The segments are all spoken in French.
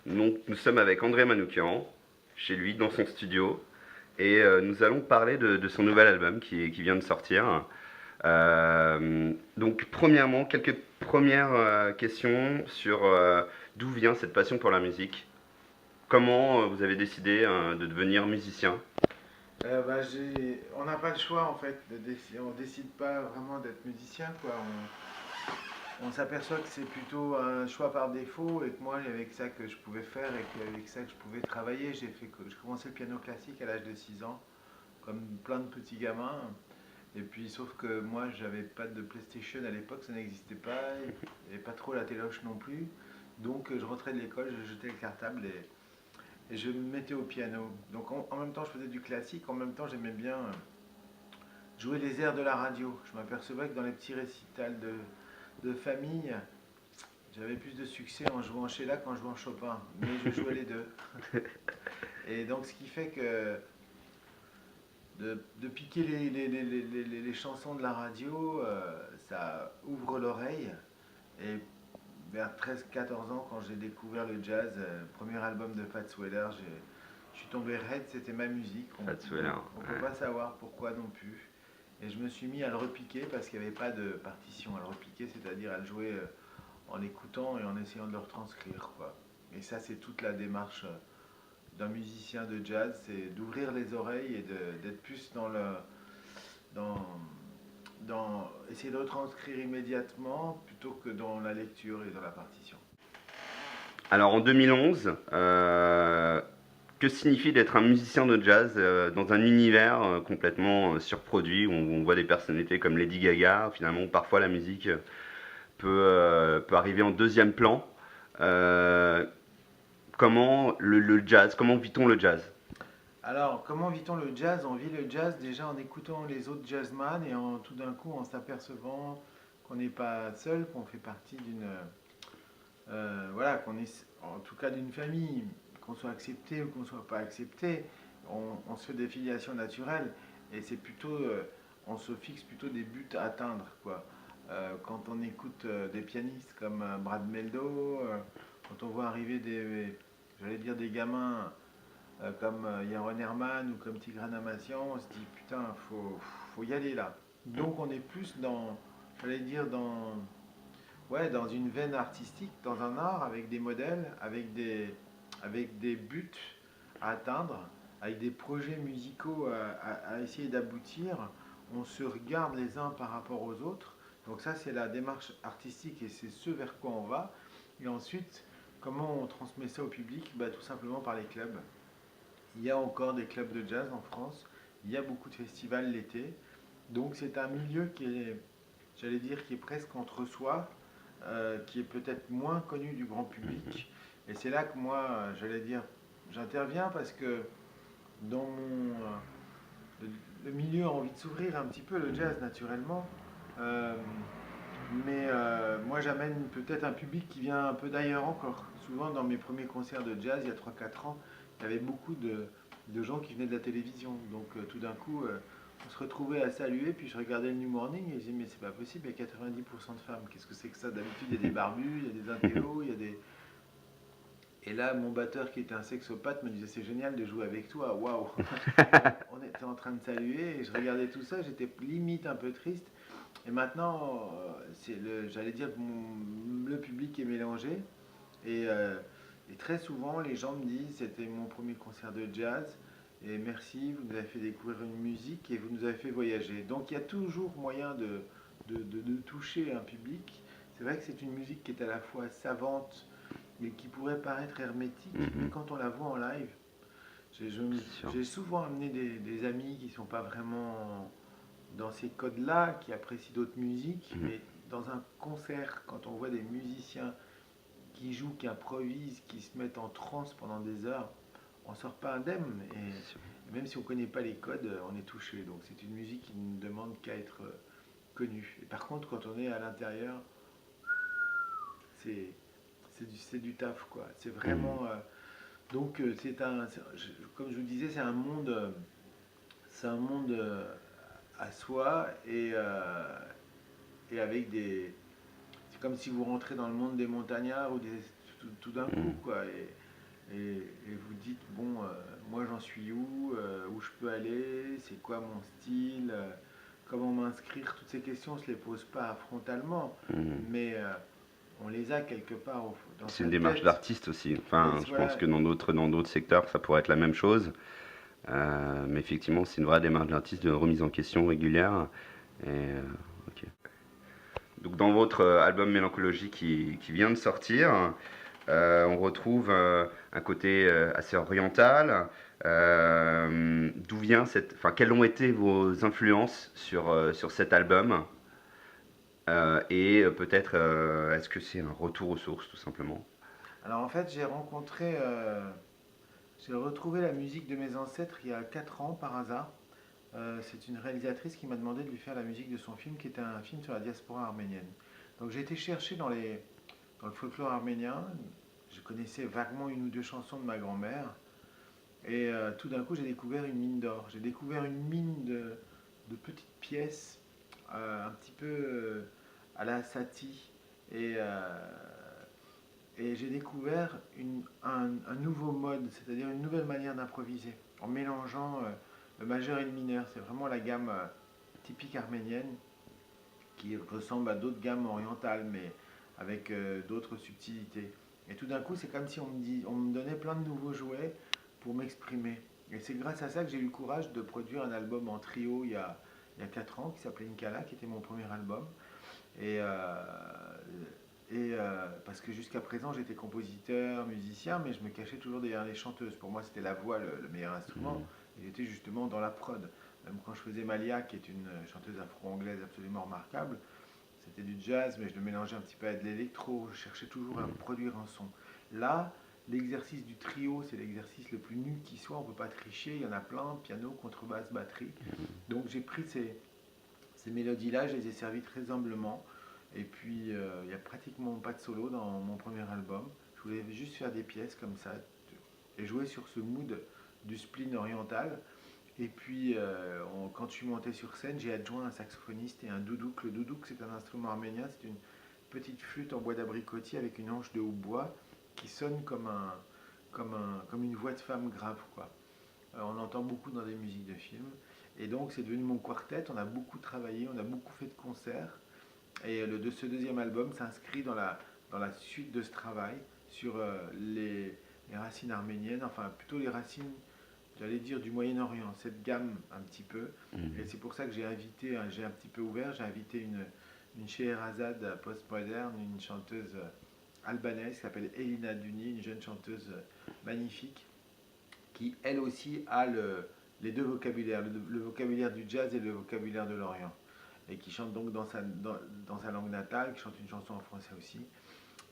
Donc, nous sommes avec André Manoukian, chez lui, dans son studio, et nous allons parler de son nouvel album qui vient de sortir. Donc, premièrement, quelques premières questions sur d'où vient cette passion pour la musique. Comment vous avez décidé de devenir musicien? On n'a pas le choix en fait, on décide pas vraiment d'être musicien quoi. On s'aperçoit que c'est plutôt un choix par défaut et que moi il y avait que ça que je pouvais faire et qu'avec ça que je pouvais travailler. J'ai commencé le piano classique à l'âge de 6 ans, comme plein de petits gamins. Et puis sauf que moi j'avais pas de PlayStation à l'époque, ça n'existait pas, il n'y avait pas trop la téloche non plus. Donc je rentrais de l'école, je jetais le cartable et je me mettais au piano. Donc en même temps, je faisais du classique, en même temps, j'aimais bien jouer les airs de la radio. Je m'apercevais que dans les petits récitals de famille, j'avais plus de succès en jouant Sheila qu'en jouant Chopin. Mais je jouais les deux. Et donc, ce qui fait que de piquer les chansons de la radio, ça ouvre l'oreille. Et vers 13-14 ans, quand j'ai découvert le jazz, premier album de Fats Weller, je suis tombé raide, c'était ma musique. On Fats Weller, ne peut ouais. pas savoir pourquoi non plus. Et je me suis mis à le repiquer parce qu'il n'y avait pas de partition à le repiquer, c'est-à-dire à le jouer en écoutant et en essayant de le retranscrire, quoi. Et ça, c'est toute la démarche d'un musicien de jazz, c'est d'ouvrir les oreilles et d'être plus dans, essayer de retranscrire immédiatement plutôt que dans la lecture et dans la partition. Alors en 2011, que signifie d'être un musicien de jazz dans un univers complètement surproduit où on voit des personnalités comme Lady Gaga? Finalement, parfois la musique peut arriver en deuxième plan. Euh, comment le jazz, comment vit-on le jazz? Alors, comment vit-on le jazz? On vit le jazz déjà en écoutant les autres jazzman et tout d'un coup en s'apercevant qu'on n'est pas seul, qu'on fait partie voilà, qu'on est en tout cas d'une famille, qu'on soit accepté ou qu'on soit pas accepté. On se fait des filiations naturelles et c'est plutôt, on se fixe plutôt des buts à atteindre, quoi. Quand on écoute des pianistes comme Brad Meldo, quand on voit arriver j'allais dire des gamins comme Yaron Herman ou comme Tigran Amassian, on se dit putain, faut y aller là. Donc on est plus j'allais dire ouais, dans une veine artistique, dans un art avec des modèles, avec des buts à atteindre, avec des projets musicaux à essayer d'aboutir. On se regarde les uns par rapport aux autres. Donc ça, c'est la démarche artistique et c'est ce vers quoi on va. Et ensuite, comment on transmet ça au public? Bah, tout simplement par les clubs. Il y a encore des clubs de jazz en France. Il y a beaucoup de festivals l'été. Donc c'est un milieu qui est, j'allais dire, qui est presque entre soi, qui est peut-être moins connu du grand public. Et c'est là que moi, j'allais dire, j'interviens parce que dans le milieu a envie de s'ouvrir un petit peu, le jazz naturellement. Euh, Moi, j'amène peut-être un public qui vient un peu d'ailleurs encore. Souvent, dans mes premiers concerts de jazz, il y a 3-4 ans, il y avait beaucoup de gens qui venaient de la télévision. Donc, tout d'un coup, on se retrouvait à saluer, puis je regardais le New Morning et je disais, mais c'est pas possible, il y a 90% de femmes. Qu'est-ce que c'est que ça? D'habitude, il y a des barbus, il y a des intellos, il y a des. Et là, mon batteur qui était un sexopathe me disait, c'est génial de jouer avec toi, waouh! On était en train de saluer et je regardais tout ça, j'étais limite un peu triste. Et maintenant, j'allais dire que le public est mélangé. Et, euh, et très souvent, les gens me disent, c'était mon premier concert de jazz. Et merci, vous nous avez fait découvrir une musique et vous nous avez fait voyager. Donc il y a toujours moyen de toucher un public. C'est vrai que c'est une musique qui est à la fois savante, mais qui pourrait paraître hermétique. Mais Mhm. quand on la voit en live, j'ai Sûr. j'ai souvent amené des amis qui ne sont pas vraiment dans ces codes-là, qui apprécient d'autres musiques, Mhm. mais dans un concert, quand on voit des musiciens qui jouent, qui improvisent, qui se mettent en transe pendant des heures, on sort pas indemne. Sûr. Et même si on ne connaît pas les codes, on est touché. Donc c'est une musique qui ne demande qu'à être connue. Et par contre, quand on est à l'intérieur, c'est c'est du taf, quoi. C'est Mhm. vraiment. Donc comme je vous disais, c'est un monde à soi et avec c'est comme si vous rentrez dans le monde des montagnards ou tout d'un coup, Mhm. quoi. et vous dites, bon, moi j'en suis où je peux aller, c'est quoi mon style, comment m'inscrire, toutes ces questions, on ne se les pose pas frontalement, Mhm. mais on les a quelque part dans C'est sa une démarche tête. d'artiste aussi. Et Enfin, je pense voilà. que dans d'autres secteurs, ça pourrait être la même chose. Mais effectivement, c'est une vraie démarche d'artiste de remise en question régulière. Et, ok. Donc, dans votre album Mélanchologie qui vient de sortir, on retrouve un côté assez oriental. D'où vient enfin, quelles ont été vos influences sur cet album? Et peut-être, est-ce que c'est un retour aux sources, tout simplement? Alors en fait, j'ai retrouvé la musique de mes ancêtres il y a 4 ans par hasard. C'est une réalisatrice qui m'a demandé de lui faire la musique de son film, qui était un film sur la diaspora arménienne. Donc j'ai été chercher dans le folklore arménien. Je connaissais vaguement une ou deux chansons de ma grand-mère. Et tout d'un coup, j'ai découvert une mine d'or. J'ai découvert une mine de petites pièces, un petit peu à la Satie. Et, et j'ai découvert un nouveau mode, c'est-à-dire une nouvelle manière d'improviser, en mélangeant le majeur et le mineur. C'est vraiment la gamme typique arménienne qui ressemble à d'autres gammes orientales, mais avec d'autres subtilités. Et tout d'un coup, c'est comme si on me donnait plein de nouveaux jouets pour m'exprimer. Et c'est grâce à ça que j'ai eu le courage de produire un album en trio il y a 4 ans qui s'appelait Inkala, qui était mon premier album. Et, parce que jusqu'à présent, j'étais compositeur, musicien, mais je me cachais toujours derrière les chanteuses. Pour moi, c'était la voix le meilleur instrument. Et j'étais justement dans la prod. Même quand je faisais Malia, qui est une chanteuse afro-anglaise absolument remarquable, c'était du jazz, mais je le mélangeais un petit peu avec de l'électro. Je cherchais toujours à produire un son. Là, l'exercice du trio, c'est l'exercice le plus nu qui soit. On ne peut pas tricher. Il y en a plein, piano, contrebasse, batterie. Donc j'ai pris ces mélodies-là, je les ai servies très humblement. Et puis, il n'y a pratiquement pas de solo dans mon premier album. Je voulais juste faire des pièces comme ça et jouer sur ce mood du spleen oriental. Et puis, quand je suis monté sur scène, j'ai adjoint un saxophoniste et un doudouk. Le doudouk, c'est un instrument arménien, c'est une petite flûte en bois d'abricotier avec une hanche de hautbois qui sonne comme une voix de femme grave, quoi. On entend beaucoup dans des musiques de films. Et donc, c'est devenu mon quartet. On a beaucoup travaillé, on a beaucoup fait de concerts. Et ce deuxième album s'inscrit dans la suite de ce travail sur les racines arméniennes, enfin plutôt les racines, j'allais dire, du Moyen-Orient, cette gamme un petit peu. Et Mhm. c'est pour ça que j'ai un petit peu ouvert, j'ai invité une Scheherazade post-moderne, une chanteuse albanaise qui s'appelle Elina Duni, une jeune chanteuse magnifique, qui elle aussi a les deux vocabulaires, le vocabulaire du jazz et le vocabulaire de l'Orient, et qui chante donc dans sa langue natale, qui chante une chanson en français aussi.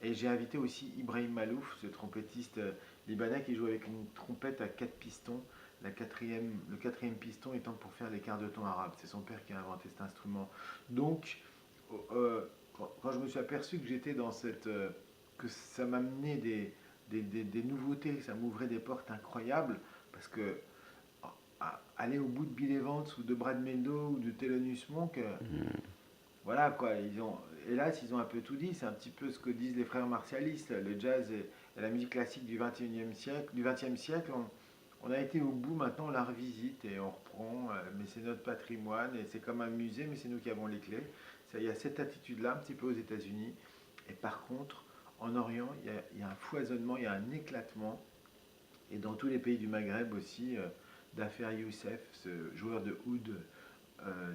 Et j'ai invité aussi Ibrahim Malouf, ce trompettiste libanais qui joue avec une trompette à 4 pistons, le quatrième piston étant pour faire les quarts de ton arabe. C'est son père qui a inventé cet instrument. Donc, quand je me suis aperçu que j'étais dans que ça m'amenait des nouveautés, ça m'ouvrait des portes incroyables, parce que aller au bout de Bill Evans ou de Brad Mendo ou de Thelonious Monk, voilà quoi, hélas, ils ont un peu tout dit. C'est un petit peu ce que disent les frères martialistes. Le jazz et la musique classique du 21e siècle, on a été au bout, maintenant on la revisite et on reprend, mais c'est notre patrimoine et c'est comme un musée, mais c'est nous qui avons les clés. Il y a cette attitude-là un petit peu aux États-Unis. Et par contre, en Orient, il y a un foisonnement, il y a un éclatement. Et dans tous les pays du Maghreb aussi, Dafer Youssef, ce joueur de oud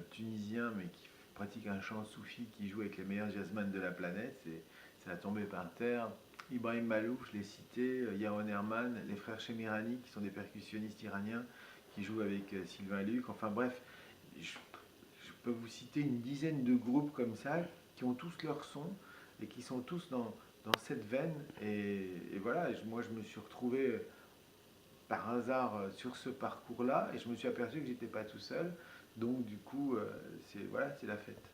tunisien, mais qui pratique un chant soufi, qui joue avec les meilleurs jazzmen de la planète, c'est à tomber par terre. Ibrahim Malouf, je l'ai cité, Yaron Herman, les frères Chemirani, qui sont des percussionnistes iraniens, qui jouent avec Sylvain Luc. Enfin bref, je peux vous citer une dizaine de groupes comme ça, qui ont tous leur son, et qui sont tous dans cette veine. Et voilà, moi je me suis retrouvé par hasard sur ce parcours-là et je me suis aperçu que j'étais pas tout seul. Donc du coup, c'est la fête.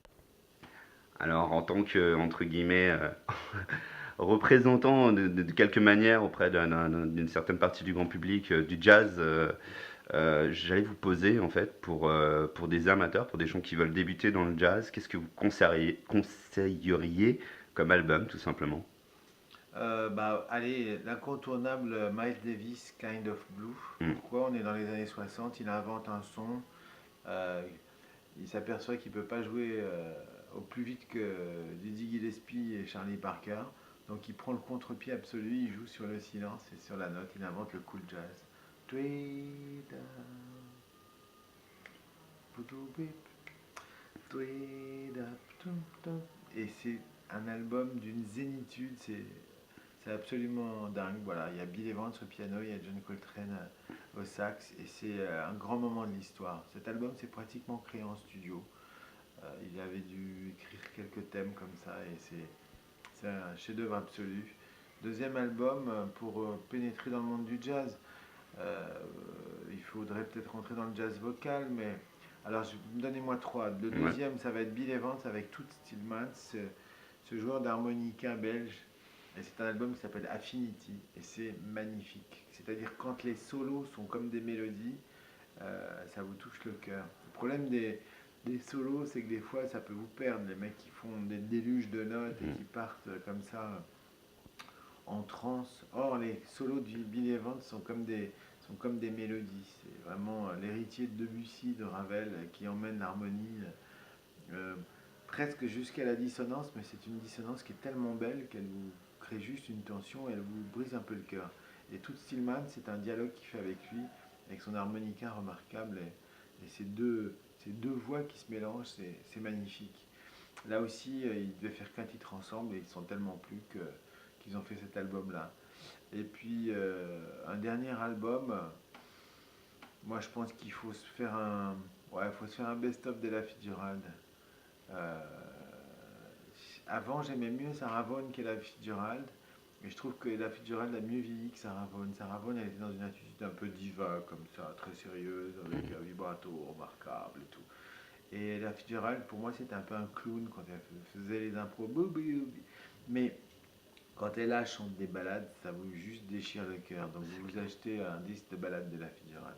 Alors, en tant que, entre guillemets, représentant de quelque manière auprès d'une certaine partie du grand public du jazz, j'allais vous poser, en fait, pour des amateurs, pour des gens qui veulent débuter dans le jazz, qu'est-ce que vous conseilleriez comme album, tout simplement? Allez, l'incontournable Miles Davis, Kind of Blue. Mm. Pourquoi? On est dans les années 60, il invente un son, euh, il s'aperçoit qu'il ne peut pas jouer au plus vite que Dizzy Gillespie et Charlie Parker. Donc il prend le contre-pied absolu, il joue sur le silence et sur la note, il invente le cool jazz. Tweeda, poudoubip, tweeda, ptoum, ptoum. Et c'est un album d'une zénitude, c'est absolument dingue. Voilà, il y a Bill Evans au piano, il y a John Coltrane au sax, et c'est un grand moment de l'histoire. Cet album, c'est pratiquement créé en studio. Il avait dû écrire quelques thèmes comme ça, et c'est un chef-d'œuvre absolu. Deuxième album, pour pénétrer dans le monde du jazz, euh, il faudrait peut-être rentrer dans le jazz vocal, mais alors donnez-moi trois. Le Ouais. deuxième, ça va être Bill Evans avec Toots Thielemans, ce joueur d'harmonica belge. Et c'est un album qui s'appelle Affinity, et c'est magnifique. C'est-à-dire quand les solos sont comme des mélodies, ça vous touche le cœur. Le problème des solos, c'est que des fois, ça peut vous perdre. Les mecs qui font des déluges de notes et Mm. qui partent comme ça en transe. Or, les solos de Bill Evans sont comme des mélodies. C'est vraiment l'héritier de Debussy, de Ravel, qui emmène l'harmonie euh, presque jusqu'à la dissonance, mais c'est une dissonance qui est tellement belle qu'elle vous crée juste une tension et elle vous brise un peu le cœur. Et tout Stillman, c'est un dialogue qu'il fait avec lui, avec son harmonica remarquable, et ces deux voix qui se mélangent, c'est magnifique. Là aussi, ils devaient faire qu'un titre ensemble et ils sont tellement plus qu'ils ont fait cet album-là. Et puis, un dernier album, moi je pense qu'il faut se faire faut se faire un best-of d'Ella Fitzgerald. Euh, Avant, j'aimais mieux Sarah Vaughan qu'Ella Fitzgerald. Et je trouve que Ella Fitzgerald a mieux vieilli que Sarah Vaughan. Sarah Vaughan, elle était dans une attitude un peu diva, comme ça, très sérieuse, avec un vibrato remarquable et tout. Et Ella Fitzgerald, pour moi, c'était un peu un clown quand elle faisait les impros. Mais quand elle a chante des ballades, ça vous juste déchire le cœur. Donc vous achetez un disque de ballades d'Ella Fitzgerald.